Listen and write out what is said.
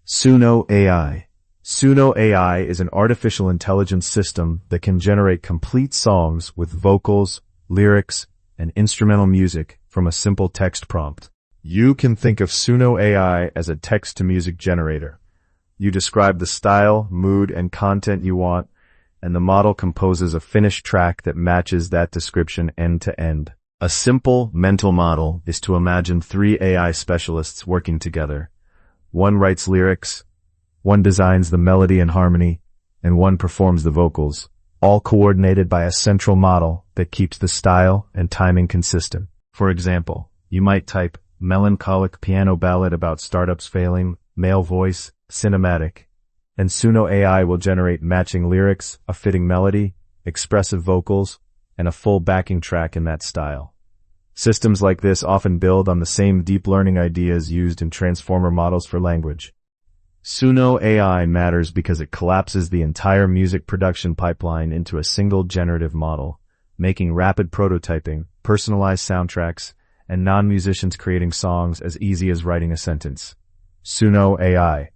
Suno AI. Suno AI is an artificial intelligence system that can generate complete songs with vocals, lyrics, and instrumental music from a simple text prompt. You can think of Suno AI as a text-to-music generator. You describe the style, mood, and content you want, and the model composes a finished track that matches that description end to end. A simple mental model is to imagine three AI specialists working together. One writes lyrics, one designs the melody and harmony, and one performs the vocals, all coordinated by a central model that keeps the style and timing consistent. For example, you might type melancholic piano ballad about startups failing, male voice, cinematic, and Suno AI will generate matching lyrics, a fitting melody, expressive vocals, and a full backing track in that style. Systems like this often build on the same deep learning ideas used in transformer models for language. Suno AI matters because it collapses the entire music production pipeline into a single generative model, making rapid prototyping, personalized soundtracks, and non-musicians creating songs as easy as writing a sentence. Suno AI.